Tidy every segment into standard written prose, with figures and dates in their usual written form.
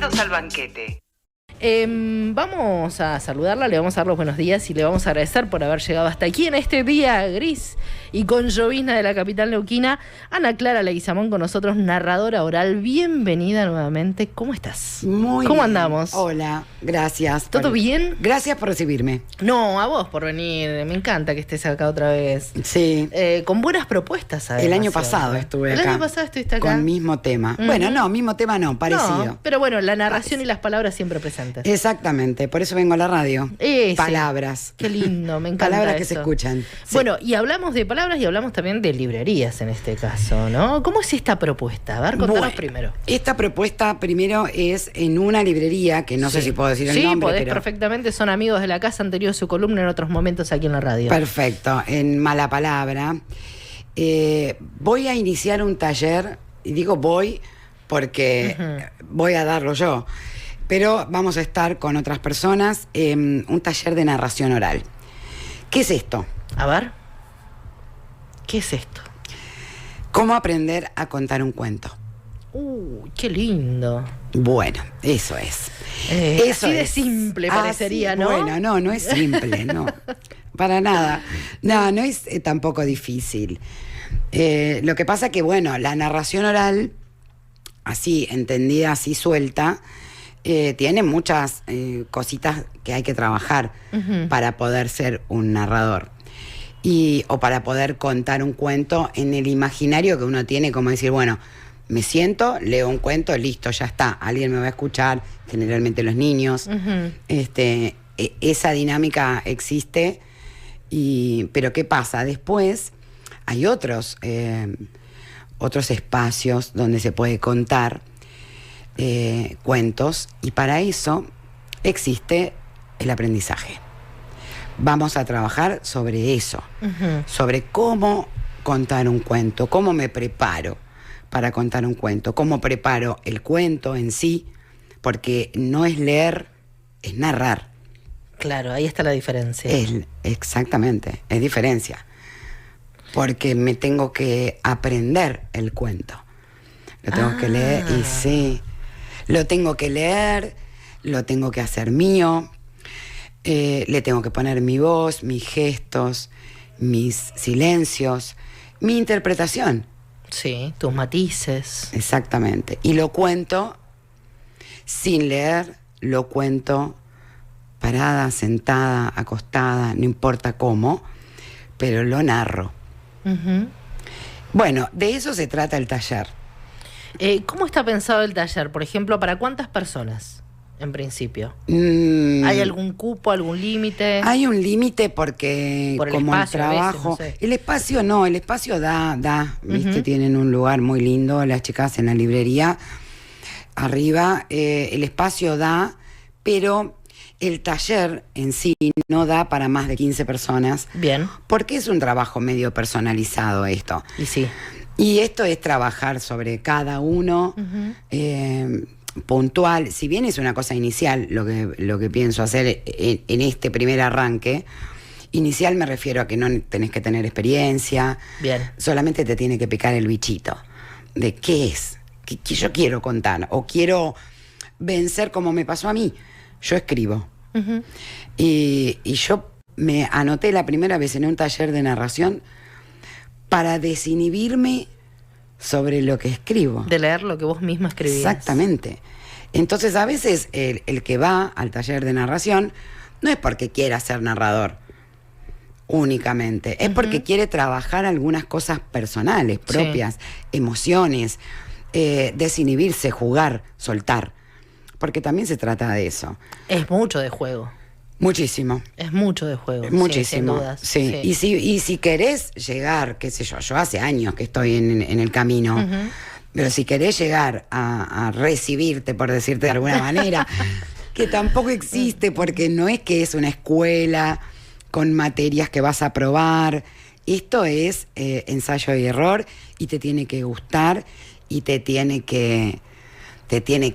Bienvenidos al banquete. Vamos a saludarla, le vamos a dar los buenos días y le vamos a agradecer por haber llegado hasta aquí en este día gris y con llovizna de la capital neuquina. Ana Clara Leguizamón con nosotros, narradora oral. Bienvenida nuevamente. ¿Cómo estás? Muy ¿Cómo bien. andamos? Hola, gracias. ¿Todo bien? Gracias por recibirme. No, a vos por venir. Me encanta que estés acá otra vez. Sí. Con buenas propuestas, además. El año pasado estuve acá. El año pasado estuviste acá. Con mismo tema. Bueno, no, mismo tema no, parecido. No, pero bueno, la narración y las palabras siempre presentes. Exactamente, por eso vengo a la radio. Sí. Palabras. Qué lindo, me encanta. Palabras que eso. se escuchan. Sí. Bueno, y hablamos de palabras y hablamos también de librerías en este caso, ¿no? ¿Cómo es esta propuesta? A ver, contanos primero. Esta propuesta primero es en una librería, que no sé si puedo decir el nombre. Sí, podés pero perfectamente, son amigos de la casa, han tenido su columna en otros momentos aquí en la radio. Perfecto, en Mala Palabra. Voy a iniciar un taller, y digo voy porque voy a darlo yo, pero vamos a estar con otras personas, un taller de narración oral. ¿Qué es esto? A ver, ¿qué es esto? ¿Cómo aprender a contar un cuento? Qué lindo. Bueno, eso es. Eso así de es. simple parecería, ¿no? Bueno, no es simple, no. Para nada. No es tampoco difícil. Lo que pasa que, bueno, la narración oral, así, entendida, así suelta, tiene muchas cositas que hay que trabajar para poder ser un narrador. O para poder contar un cuento en el imaginario que uno tiene, como decir, bueno, me siento, leo un cuento, listo, ya está, alguien me va a escuchar, generalmente los niños. Esa dinámica existe, pero ¿qué pasa? Después hay otros espacios donde se puede contar cuentos, y para eso existe el aprendizaje. Vamos a trabajar sobre eso, sobre cómo contar un cuento, cómo me preparo para contar un cuento, cómo preparo el cuento en sí, porque no es leer, es narrar. Claro, ahí está la diferencia. Exactamente, es diferencia. Porque me tengo que aprender el cuento. Lo tengo que leer, y sí, lo tengo que leer, lo tengo que hacer mío, le tengo que poner mi voz, mis gestos, mis silencios, mi interpretación. Sí, tus matices. Exactamente. Y lo cuento sin leer, lo cuento parada, sentada, acostada, no importa cómo, pero lo narro. Bueno, de eso se trata el taller. ¿Cómo está pensado el taller? Por ejemplo, ¿para cuántas personas, en principio? ¿Hay algún cupo, algún límite? Hay un límite porque por el como espacio, el trabajo, a veces, no sé. el espacio da, ¿viste? Tienen un lugar muy lindo las chicas en la librería arriba, el espacio da, pero el taller en sí no da para más de 15 personas. Bien. Porque es un trabajo medio personalizado esto. Y sí. Y esto es trabajar sobre cada uno, puntual. Si bien es una cosa inicial lo que pienso hacer en este primer arranque, inicial me refiero a que no tenés que tener experiencia. Bien. Solamente te tiene que picar el bichito de qué es, qué yo quiero contar, o quiero vencer como me pasó a mí. Yo escribo. Y yo me anoté la primera vez en un taller de narración para desinhibirme sobre lo que escribo. De leer lo que vos misma escribías. Exactamente. Entonces, a veces el que va al taller de narración no es porque quiera ser narrador únicamente, es porque quiere trabajar algunas cosas personales, propias, emociones, desinhibirse, jugar, soltar. Porque también se trata de eso. Es mucho de juego. Muchísimo. Es mucho de juego. Muchísimo. Sí, sin dudas. Sí. Y si querés llegar, qué sé yo hace años que estoy en el camino, pero si querés llegar a recibirte, por decirte de alguna manera, que tampoco existe, porque no es que es una escuela con materias que vas a probar. Esto es ensayo y error, y te tiene que gustar, y te tiene que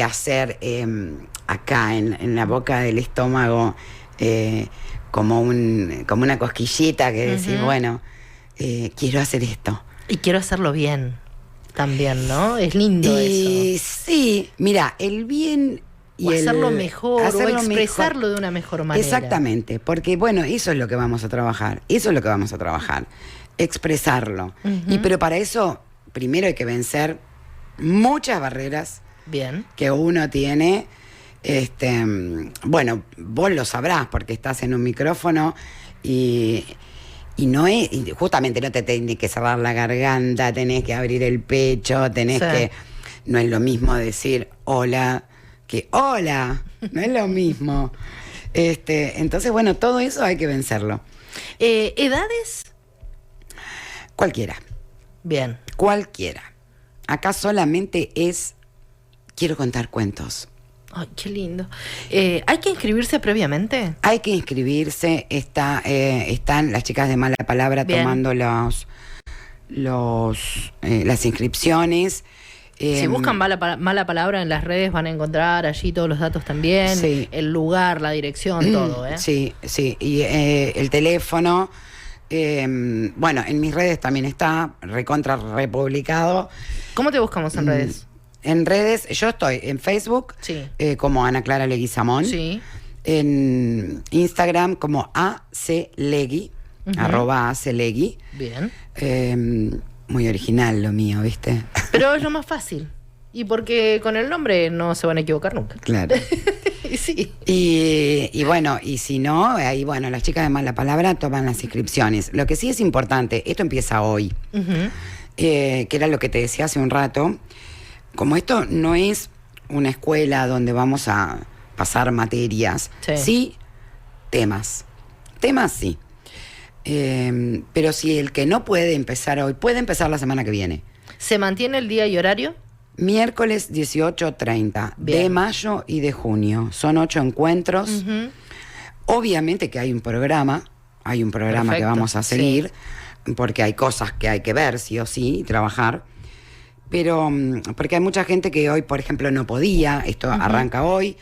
hacer acá en la boca del estómago como una cosquillita que decís, bueno, quiero hacer esto. Y quiero hacerlo bien también, ¿no? Es lindo eso. Sí, mira, el bien O hacerlo mejor, hacerlo o expresarlo mejor. de una mejor manera. Exactamente, porque bueno, eso es lo que vamos a trabajar, expresarlo. Pero para eso, primero hay que vencer muchas barreras Bien. que uno tiene. Bueno, vos lo sabrás porque estás en un micrófono y justamente no te tenés que cerrar la garganta, tenés que abrir el pecho, no es lo mismo decir hola que hola, no es lo mismo. Entonces, bueno, todo eso hay que vencerlo. ¿Edades? Cualquiera. Bien. Cualquiera. Acá solamente quiero contar cuentos. Ay, qué lindo. ¿Hay que inscribirse previamente? Hay que inscribirse. Están las chicas de Mala Palabra Bien. tomando las inscripciones. Si buscan mala palabra en las redes van a encontrar allí todos los datos también, Sí. el lugar, la dirección, todo, ¿eh? Sí. Y el teléfono. Bueno, en mis redes también está recontra republicado. ¿Cómo te buscamos en redes? En redes, yo estoy en Facebook Sí. como Ana Clara Leguizamón. Sí. En Instagram como @aclegui. Bien. Muy original lo mío, ¿viste? Pero es lo más fácil. Y porque con el nombre no se van a equivocar nunca. Claro. Y sí. Y bueno, y si no, ahí bueno, las chicas de Mala Palabra toman las inscripciones. Lo que sí es importante, esto empieza hoy, que era lo que te decía hace un rato. Como esto no es una escuela donde vamos a pasar materias, sí temas. Temas sí. Pero si el que no puede empezar hoy, puede empezar la semana que viene. ¿Se mantiene el día y horario? Miércoles 18:30 Bien. de mayo y de junio. Son 8 encuentros. Obviamente que hay un programa que Perfecto, vamos a seguir, porque hay cosas que hay que ver, sí o sí, y trabajar. Pero, porque hay mucha gente que hoy, por ejemplo, no podía, esto arranca hoy,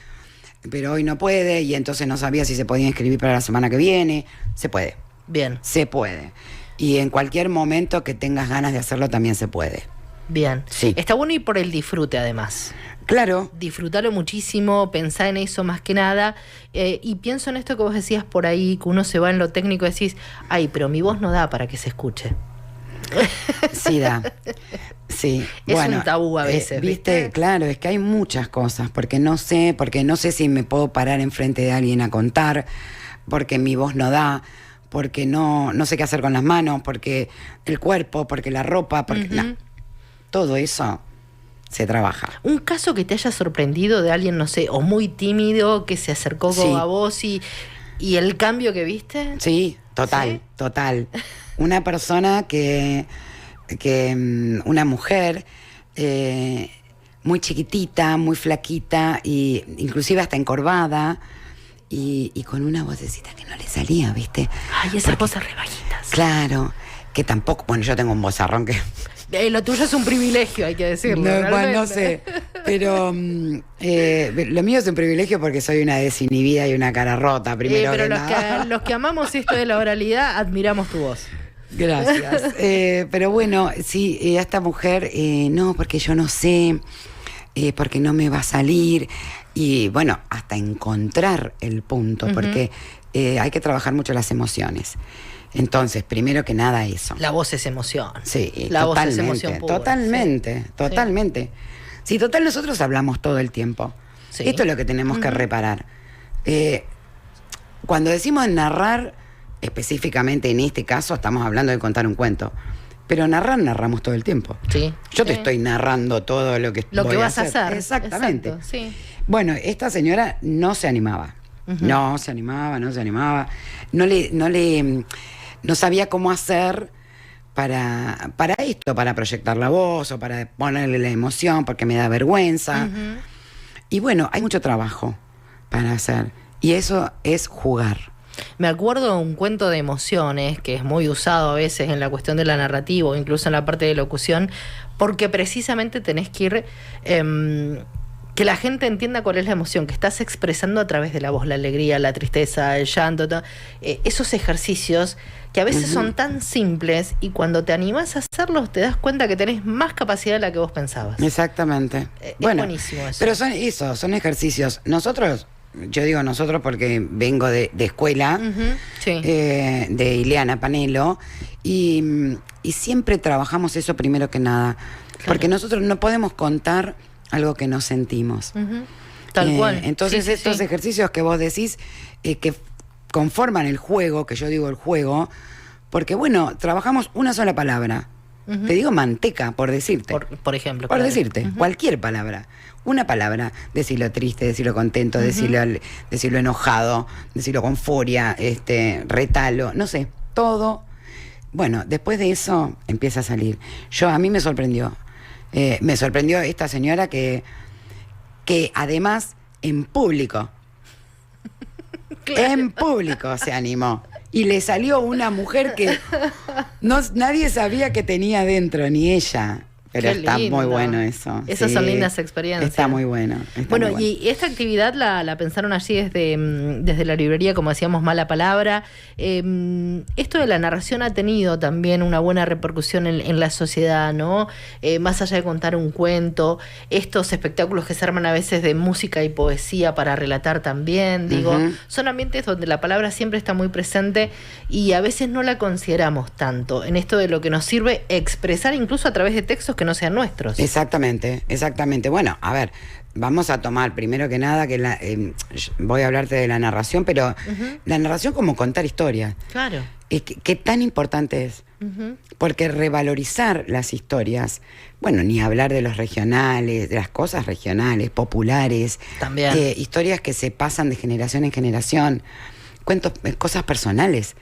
pero hoy no puede, y entonces no sabía si se podía inscribir para la semana que viene. Se puede. Bien. Se puede. Y en cualquier momento que tengas ganas de hacerlo también se puede. Bien. Sí. Está bueno ir por el disfrute, además. Claro. Disfrutarlo muchísimo, pensar en eso más que nada. Y pienso en esto que vos decías por ahí, que uno se va en lo técnico y decís, ay, pero mi voz no da para que se escuche. Sí da. Sí. Es un tabú a veces, ¿viste? Claro, es que hay muchas cosas, porque no sé si me puedo parar enfrente de alguien a contar, porque mi voz no da, porque no sé qué hacer con las manos, porque el cuerpo, porque la ropa, porque no. Todo eso se trabaja. Un caso que te haya sorprendido de alguien, no sé, o muy tímido, que se acercó Sí. a vos y el cambio que viste. Sí, total, ¿Sí? total. Una persona una mujer muy chiquitita, muy flaquita, y inclusive hasta encorvada, y con una vocecita que no le salía, ¿viste? Ay, esas voces re bajitas. Claro, que tampoco, bueno, yo tengo un vozarrón que... Lo tuyo es un privilegio, hay que decirlo. No, bueno, no sé, pero lo mío es un privilegio porque soy una desinhibida y una cara rota, primero pero que nada. los que amamos esto de la oralidad, admiramos tu voz. Gracias. Pero bueno, sí, esta mujer, no, porque yo no sé, porque no me va a salir. Y bueno, hasta encontrar el punto, porque hay que trabajar mucho las emociones. Entonces, primero que nada eso. La voz es emoción. Sí, la totalmente, voz es emoción pura. totalmente. Sí, total, nosotros hablamos todo el tiempo. Sí. Esto es lo que tenemos que reparar. Cuando decimos narrar, específicamente en este caso, estamos hablando de contar un cuento. Pero narramos todo el tiempo. Sí. Yo te estoy narrando todo lo que voy vas a hacer. Exactamente. Exacto, sí. Bueno, esta señora no se animaba. No se animaba. No sabía cómo hacer para esto, para proyectar la voz o para ponerle la emoción, porque me da vergüenza. Y bueno, hay mucho trabajo para hacer. Y eso es jugar. Me acuerdo de un cuento de emociones que es muy usado a veces en la cuestión de la narrativa o incluso en la parte de locución, porque precisamente tenés que ir que la gente entienda cuál es la emoción que estás expresando a través de la voz, la alegría, la tristeza, el llanto, esos ejercicios que a veces son tan simples y cuando te animás a hacerlos te das cuenta que tenés más capacidad de la que vos pensabas. Exactamente. Es buenísimo eso. Pero son ejercicios. Nosotros, yo digo nosotros porque vengo de escuela, Sí. de Ileana Panelo, y siempre trabajamos eso primero que nada. Claro. Porque nosotros no podemos contar algo que no sentimos. Tal cual. Entonces Sí, sí, estos sí. ejercicios que vos decís que conforman el juego, que yo digo el juego, porque bueno, trabajamos una sola palabra. Te digo manteca, por decirte. Por ejemplo. Por claro. decirte, cualquier palabra. Una palabra, decirlo triste, decirlo contento, decirlo enojado, decirlo con furia, retalo, no sé, todo. Bueno, después de eso empieza a salir. A mí me sorprendió. Me sorprendió esta señora que además en público, Claro. en público se animó. Y le salió una mujer que nadie sabía que tenía dentro, ni ella. Pero Qué está lindo. muy bueno eso. Esas son lindas experiencias. Está muy bueno. Bueno, muy bueno. y esta actividad la pensaron allí desde la librería, como decíamos, Mala Palabra. Esto de la narración ha tenido también una buena repercusión en la sociedad, ¿no? Más allá de contar un cuento, estos espectáculos que se arman a veces de música y poesía para relatar también, digo, son ambientes donde la palabra siempre está muy presente y a veces no la consideramos tanto en esto de lo que nos sirve expresar incluso a través de textos que no sean nuestros. Exactamente. Bueno, a ver, vamos a tomar primero que nada voy a hablarte de la narración, pero la narración como contar historias. Claro. ¿Qué tan importante es? Porque revalorizar las historias, bueno, ni hablar de los regionales, de las cosas regionales, populares, También. Historias que se pasan de generación en generación, cuentos, cosas personales,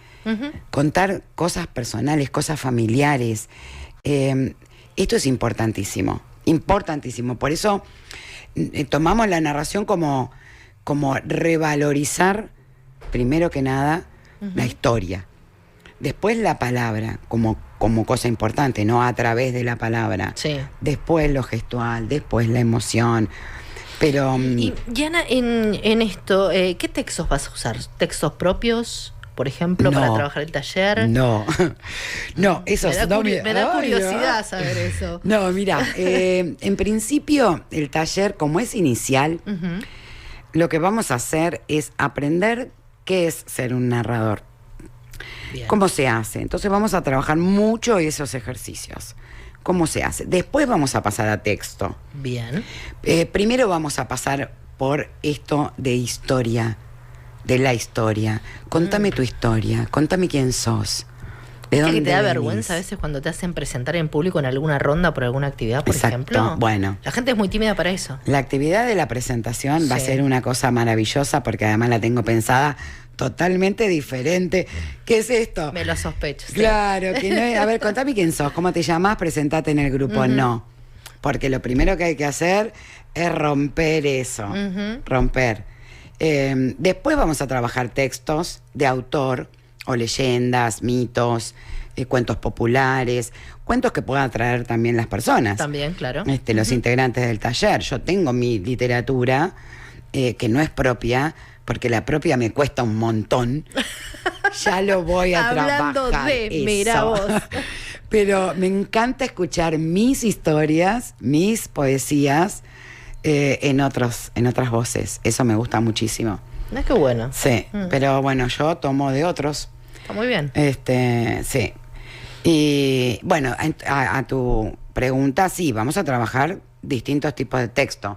contar cosas personales, cosas familiares. Esto es importantísimo, importantísimo. Por eso tomamos la narración como revalorizar, primero que nada, la historia. Después la palabra, como cosa importante, no a través de la palabra. Sí. Después lo gestual, después la emoción. Pero... Y Ana, en esto, ¿qué textos vas a usar? ¿Textos propios, por ejemplo, para trabajar el taller? No, eso me da curiosidad saber eso. No, mira, en principio el taller, como es inicial, lo que vamos a hacer es aprender qué es ser un narrador. Bien. ¿Cómo se hace? Entonces vamos a trabajar mucho esos ejercicios. ¿Cómo se hace? Después vamos a pasar a texto. Bien. Primero vamos a pasar por esto de historia, de la historia. Contame tu historia, contame quién sos. ¿De dónde que te da venís? vergüenza a veces cuando te hacen presentar en público en alguna ronda por alguna actividad, por Exacto. ejemplo? Bueno. La gente es muy tímida para eso. La actividad de la presentación va a Sí. ser una cosa maravillosa porque además la tengo pensada totalmente diferente. ¿Qué es esto? Me lo sospecho. Sí. Claro, que no es, a ver, contame quién sos, cómo te llamás, presentate en el grupo. No, porque lo primero que hay que hacer es romper eso, romper. Después vamos a trabajar textos de autor o leyendas, mitos, cuentos populares, cuentos que puedan atraer también las personas. También, claro. Los integrantes del taller. Yo tengo mi literatura que no es propia, porque la propia me cuesta un montón. Ya lo voy a Hablando trabajar. de, eso. mira vos. Pero me encanta escuchar mis historias, mis poesías en otras voces. Eso me gusta muchísimo. No es que bueno. Sí, pero bueno, yo tomo de otros. Está muy bien. Sí. Y bueno, a tu pregunta, sí, vamos a trabajar distintos tipos de texto.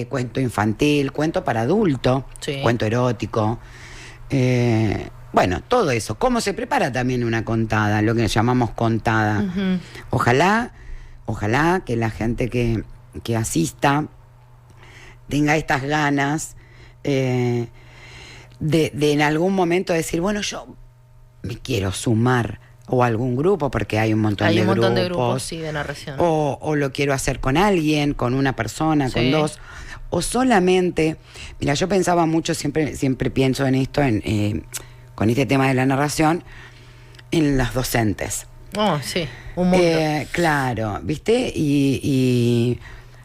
Cuento infantil, cuento para adulto, Sí. cuento erótico. Bueno, todo eso. ¿Cómo se prepara también una contada? Lo que llamamos contada. Ojalá que la gente que asista tenga estas ganas de en algún momento decir, bueno, yo me quiero sumar o a algún grupo, porque hay un montón de grupos. Hay un montón de grupos, sí, de narración. O lo quiero hacer con alguien, con una persona, Sí. con dos. O solamente, mira, yo pensaba mucho, siempre pienso en esto, con este tema de la narración, en los docentes. Oh, sí, un mundo. Claro, ¿viste? Y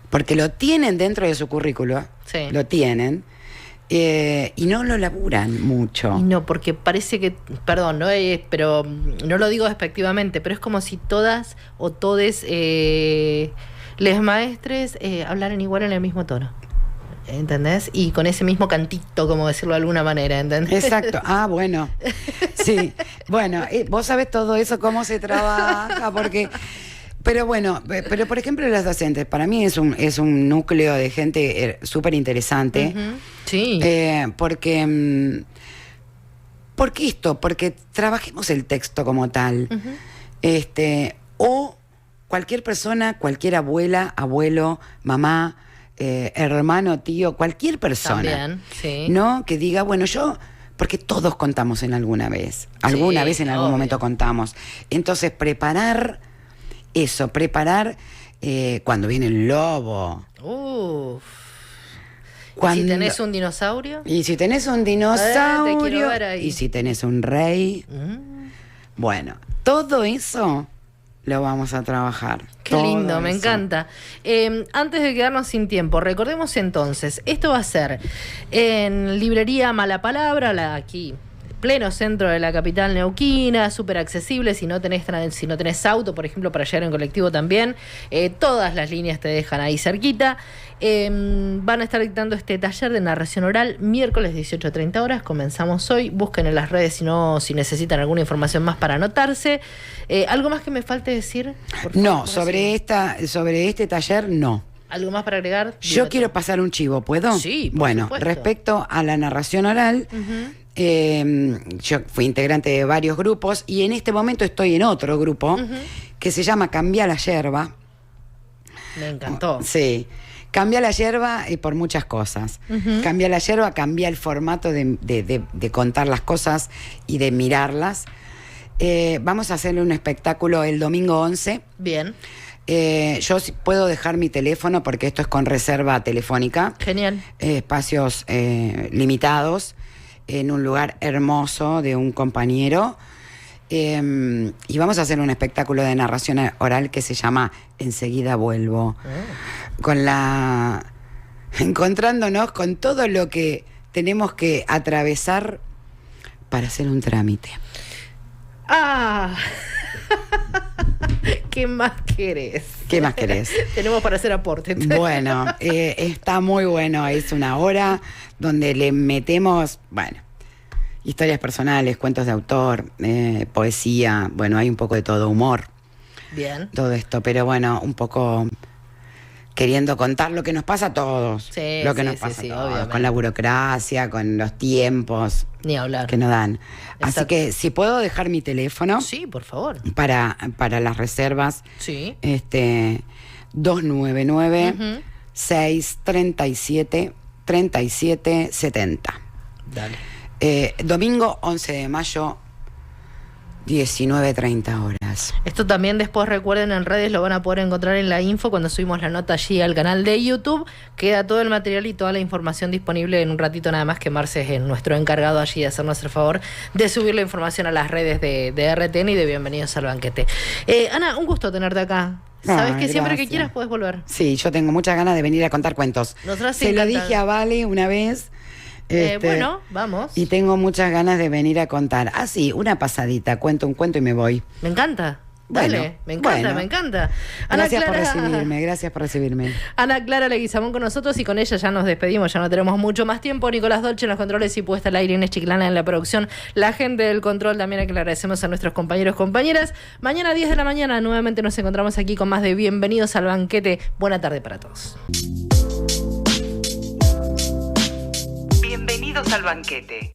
porque lo tienen dentro de su currículo, Sí. lo tienen, y no lo laburan mucho. Y no, porque parece que, perdón, no es, pero no lo digo despectivamente, pero es como si todas o todes les maestres hablaran igual en el mismo tono. ¿Entendés? Y con ese mismo cantito, como decirlo de alguna manera, ¿entendés? Exacto. Ah, bueno. Sí. Bueno, vos sabés todo eso, cómo se trabaja, porque... Pero bueno, pero por ejemplo los docentes, para mí es un núcleo de gente súper interesante. Sí. Porque porque trabajemos el texto como tal. O cualquier persona, cualquier abuela, abuelo, mamá, hermano, tío, cualquier persona. También, sí. ¿No? Que diga, bueno, porque todos contamos en alguna vez. Alguna vez en algún obvio. momento contamos. Entonces, preparar cuando viene el lobo. Uf. Cuando, ¿Y si tenés un dinosaurio? Y si tenés un te quiero dinosaurio. ver ahí. Y si tenés un rey. Bueno, todo eso lo vamos a trabajar. Qué todo lindo, me eso. encanta. Antes de quedarnos sin tiempo, recordemos entonces, esto va a ser en librería Mala Palabra, aquí, pleno centro de la capital neuquina, súper accesible, si no tenés auto, por ejemplo, para llegar en colectivo también, todas las líneas te dejan ahí cerquita. Van a estar dictando este taller de narración oral miércoles 18:30 horas, comenzamos hoy, busquen en las redes si necesitan alguna información más para anotarse. ¿Algo más que me falte decir? Por favor, No, sobre este taller no. ¿Algo más para agregar? Yo quiero pasar un chivo, ¿puedo? Sí, por Bueno, supuesto. respecto a la narración oral, yo fui integrante de varios grupos y en este momento estoy en otro grupo que se llama Cambia la Yerba. Me encantó. Sí. Cambia la yerba por muchas cosas. Cambia la yerba, cambia el formato de contar las cosas y de mirarlas. Vamos a hacerle un espectáculo el domingo 11. Bien. Yo sí puedo dejar mi teléfono porque esto es con reserva telefónica. Genial. Espacios limitados en un lugar hermoso de un compañero. Y vamos a hacer un espectáculo de narración oral que se llama Enseguida Vuelvo. Encontrándonos con todo lo que tenemos que atravesar para hacer un trámite. ¡Ah! ¿Qué más querés? ¿Qué más querés? Tenemos para hacer aporte. Bueno, está muy bueno. Es una hora donde le metemos, bueno, historias personales, cuentos de autor, poesía, bueno, hay un poco de todo, humor. Bien. Todo esto, pero bueno, un poco queriendo contar lo que nos pasa a todos. Sí, lo que sí, nos sí, pasa sí, a todos, obviamente. con la burocracia, con los tiempos Ni hablar. que nos dan. Así Exacto. que si puedo dejar mi teléfono Sí, por favor. para las reservas, Sí. 299 637 3770. Dale. Domingo 11 de mayo, 19:30 horas. Esto también después recuerden en redes, lo van a poder encontrar en la info cuando subimos la nota allí al canal de YouTube. Queda todo el material y toda la información disponible en un ratito nada más, que Marce es nuestro encargado allí de hacernos el favor de subir la información a las redes de RTN y de Bienvenidos al Banquete. Ana, un gusto tenerte acá. Sabes que siempre que gracias. quieras puedes volver. Sí, yo tengo muchas ganas de venir a contar cuentos. Nosotras Se lo encantadas. dije a Vale una vez. Bueno, vamos. Y tengo muchas ganas de venir a contar. Ah, sí, una pasadita, cuento un cuento y me voy. Me encanta. Dale, Bueno, me encanta, bueno. me encanta. Ana Gracias por Clara- recibirme, gracias por recibirme. Ana Clara Leguizamón con nosotros y con ella ya nos despedimos, ya no tenemos mucho más tiempo. Nicolás Dolce en los controles y puesta al aire, Inés Chiclana en la producción. La gente del control también, a que le agradecemos a nuestros compañeros, compañeras. Mañana a 10 de la mañana nuevamente nos encontramos aquí con más de Bienvenidos al Banquete. Buena tarde para todos. Bienvenidos al banquete.